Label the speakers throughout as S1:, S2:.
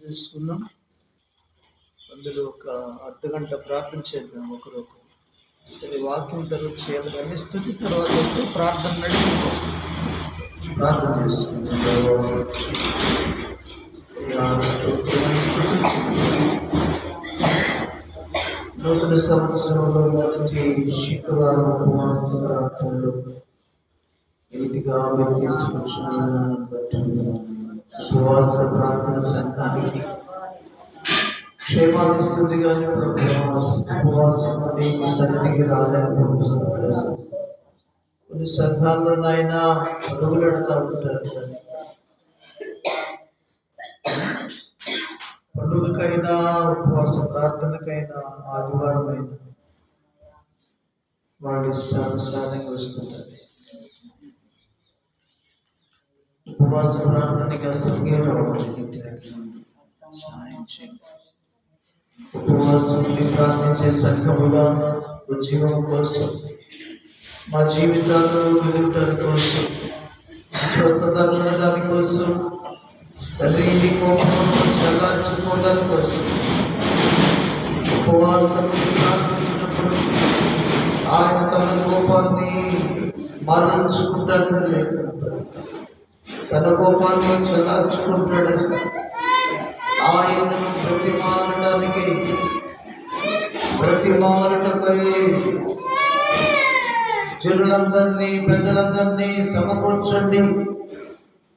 S1: తీసుకున్నాం. అందులో ఒక అర్ధగంట ప్రార్థన చేద్దాం ఒకరొక. సరే, వాక్యం తర్వాత చేయాలి కానీ స్థుతి తర్వాత అయితే ప్రార్థన నడిపి ప్రార్థన చేసుకుంటాం. నూతన సంవత్సరంలో మొదటి శుక్రవారం ఉపవాస ప్రార్థనలు రీతిగా మీరు తీసుకొచ్చిన బట్టి ఉపవాస ప్రార్థన సంఘానికి క్షేమాన్నిస్తుంది. కానీ ఉపవాసం అనేక సన్నిధికి రాలేకపోతున్నారు. కొన్ని సంఘాల్లో నాయన పదవులు పెడతా ఉంటారు. పండుగకైనా ఉపవాస ప్రార్థనకైనా ఆదివారం అయినా వాళ్ళ ఇష్టానుసారంగా వస్తుంటారు. ఉపవాస ప్రార్థనకి అసలుగా రావాలి. సహాయం చేయండి. ఉపవాసం నుండి ప్రార్థించే సంఘముగా ఉద్యోగం కోసం, మా జీవితాలు వెలుగుట కోసం, స్వస్థత ఉండడానికి కోసం, తండ్రి కోపం చల్లార్చుకోవడానికి కోసం ఉపవాసం ప్రార్థించినప్పుడు ఆయన తన కోపాన్ని మరణించుకుంటాడు, తన కోపాన్ని చల్లార్చుకుంటాడు. ఆయనను ప్రతిమాలటపై జనులందరినీ పెద్దలందరినీ సమకూర్చండి.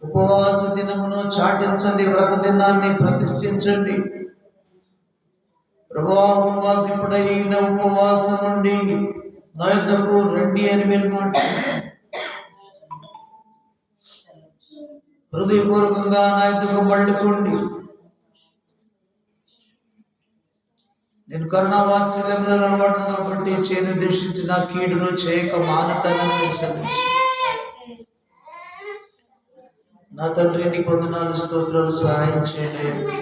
S1: ఉపవాస దినమును చాటించండి, వ్రత దినాన్ని ప్రతిష్ఠించండి. ప్రభువా, ఉపవాసిపుడైన ఉపవాసం నుండి నా యొద్దకు రండి అని పిలువండి. హృదయపూర్వకంగా నా యొద్దకు మళ్ళుకోండి. నేను కరుణా వాత్సల్యంలో నిలబడిన కాబట్టి నిర్దేశించిన కీడును చేయక మానతానని సెలవించు. నా తండ్రి, నీ వందనాలు, స్తోత్రాలు, సహాయం చేయండి.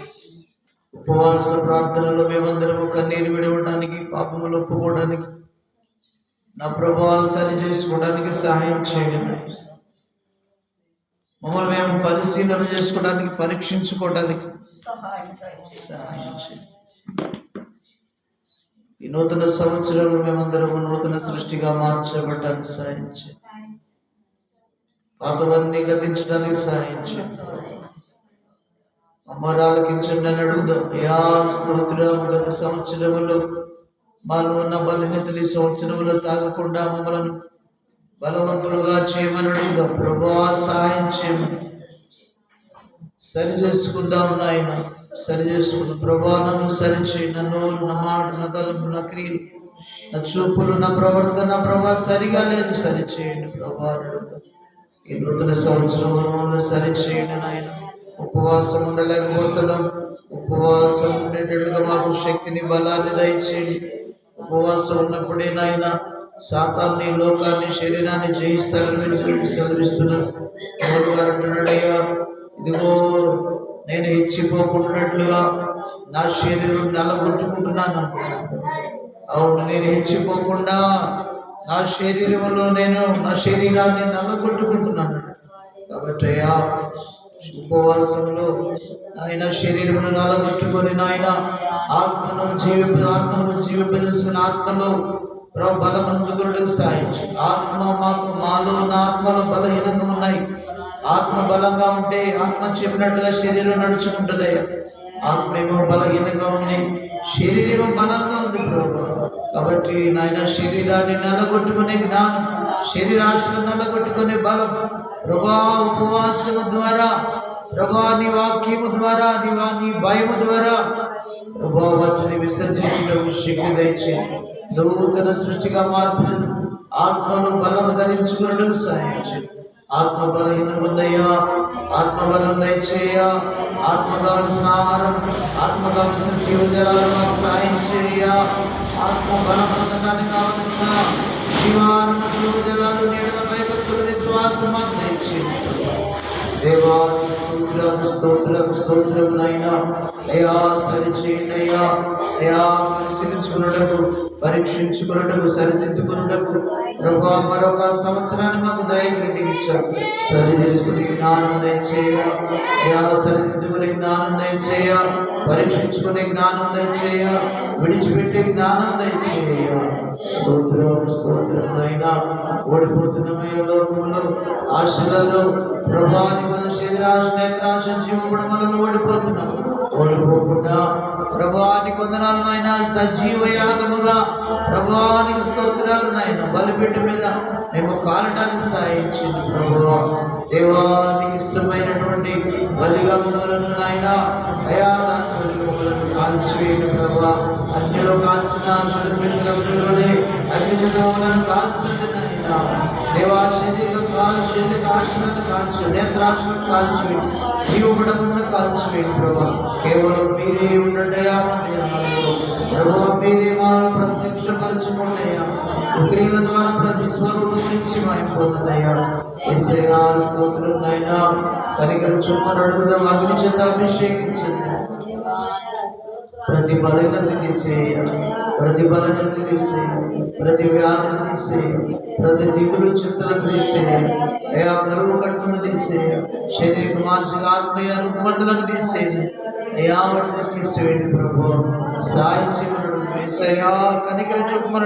S1: ఉపవాస ప్రార్థనలో మేమందరము కన్నీరు విడవడానికి, పాపములు ఒప్పుకోవడానికి, నా ప్రభావం సరి చేసుకోవడానికి సహాయం చేయండి. మమ్మల్ని మేము పరిశీలన చేసుకోవడానికి, పరీక్షించుకోవడానికి సహాయం చేయండి. ఈ నూతన సంవత్సరంలో మేమందరము నూతన సృష్టిగా మార్చబడటానికి సహాయం చేయండి. పాతవన్నీ గతించడానికి సహాయం చేయండి. అమ్మరాలకించండి అని అడుగుదాం. యా స్తోత్రం. గత సంవత్సరములో మాలో ఉన్న బలహీనతలు ఈ సంవత్సరంలో తాగకుండా మమ్మల్ని బలవంతులుగా చేయమని అడుగుదాం. ప్రభువా, సహాయం చేయమని. సరి చేసుకుందాం నాయన, సరి చేసుకుందాం. ప్రభువా, నన్ను సరి చేయి. నన్ను, నా మాట, నా తలంపు, నా క్రియలు, నా చూపులు, నా ప్రవర్తన ప్రభా సరిగా లేదు, సరి చేయండి ప్రభా. ఈ నూతన సంవత్సరంలో సరి చేయండి నాయన. ఉపవాసం ఉండలేకపోతున్నాం. ఉపవాసం ఉండేటట్టుగా మాకు శక్తిని, బలాన్ని దయచేయండి. ఉపవాసం ఉన్నప్పుడే నాయన సాతాన్ని, లోకాన్ని, శరీరాన్ని జయిస్తారని సెలవిస్తున్నారు. అంటున్నాడయ్యా, ఇదిగో నేను హెచ్చిపోకున్నట్లుగా నా శరీరం నల్లగొట్టుకుంటున్నాను. అవును, నేను హెచ్చిపోకుండా నా శరీరంలో నేను నా శరీరాన్ని నల్లగొట్టుకుంటున్నాను. కాబట్టి అయ్యా, ఉపవాసంలో ఆయన శరీరమును నల్లగొట్టుకొని నాయన ఆత్మను జీవింపజేసుకుని ఆత్మలో బలమందుకు సాయించు. మాలో ఉన్న ఆత్మలో బలహీనంగా ఉన్నాయి. ఆత్మ బలంగా ఉంటే ఆత్మ చెప్పినట్టుగా శరీరం నడుచుకుంటుందయ్యా. ఆత్మ ఏమో బలహీనంగా ఉంది, శరీరం బలంగా ఉంది ప్రభు. కాబట్టి నాయన శరీరాన్ని నల్లగొట్టుకునే జ్ఞానం, శరీరాశను నల్లగొట్టుకునే బలం ప్రభా ఉపవాసము ద్వారా, ప్రభా నీ వాక్యము ద్వారా, నీ భయము ద్వారా ప్రభా వాటిని విసర్జించడం శక్తి దయచేయండి. నూతన సృష్టిగా మార్పు ఆత్మను బలము ధరించుకున్నట్టు సహాయం చేయండి. ఆత్మ బలహీనం ఉందయ్యా, ఆత్మ బలం దయచేయ. ఆత్మ కావలసిన ఆహారం, ఆత్మ కావలసిన జీవజలాలు మాకు సహాయం చేయ. ఆత్మ బలం పొందడానికి కావలసిన జీవాత్మ జీవజలాలు, నీడల భయభక్తుల విశ్వాసం మాకు దయచేయండి. దేవా, స్తోత్రం స్తోత్రం స్తోత్రం నైనా అయ్యా, సరిచేయండి అయ్యా. అయ్యా, పరిశీలించుకున్నట్టు పరీక్షించుకున్నటకు సరిదిద్దుకున్నటకు ప్రభా మరొక సంవత్సరాన్ని మాకు దయగ్రెడ్డి ఇచ్చారు. సరి చేసుకుని జ్ఞానం దయచేయ, సరిదిద్దుకునే జ్ఞానం దయచేయ, పరీక్షించుకునే జ్ఞానం దయచేయ, విడిచిపెట్టే జ్ఞానం దయచేయ. స్తోత్రం స్తోత్రం అయినా ఓడిపోతున్నమయ్య లోకంలో ఆశలలో ప్రభాని మన శరీరాశ నేత్రాశ జీవగుణములను ఓడిపోతున్నాం. ఓడిపోకుండా ప్రభానికి వందనాలు నాయన, సజీవ యాగముగా ప్రభానికి స్తోత్రాలు నాయన, బలిపీఠం మీద మేము కాలటానికి సాయించింది ప్రభువా. దేవానికి ఇష్టమైనటువంటి బలిగా మమ్మలను నాయన అయా బలిగములను కాల్చివేయండి ప్రభా. అగ్నిలో కాల్చిన శరీరంలోనే అగ్నిజములను కాల్చండి నాయన. దేవా శరీరం శరీర ఆశలను కాల్చి, నేత్రాశలను కాల్చి, జీవగుణములను కాల్చివేయండి ప్రభా. కేవలం మీరే ఉండటయా ప్రభు, మీరే మాను ప్రత్యక్షపరచుకోండియా. క్రియల ద్వారా ప్రతి స్వరూపం నుంచి మాయిపోతుందయ్యా. యేసయ్యా స్తోత్రం నాయన, కనికరం చొప్పున అడుగుదాం. అగ్ని చేత అభిషేకించండి. ప్రతి బలహీనతను తీసేయ, ప్రతి బలహీనతను తీసేయ, ప్రతి వ్యాధిని తీసేయ, ప్రతి దిగులు చింతలను తీసేయ, అయా బరువు కట్టును తీసేయ, శరీర మానసిక ఆత్మీయ రుగ్మతలను తీసేయండి. అయా వాటిని తీసివేయండి ప్రభు. సాయం చేయమన్నాడు యేసయ్యా, కనికరం చొప్పున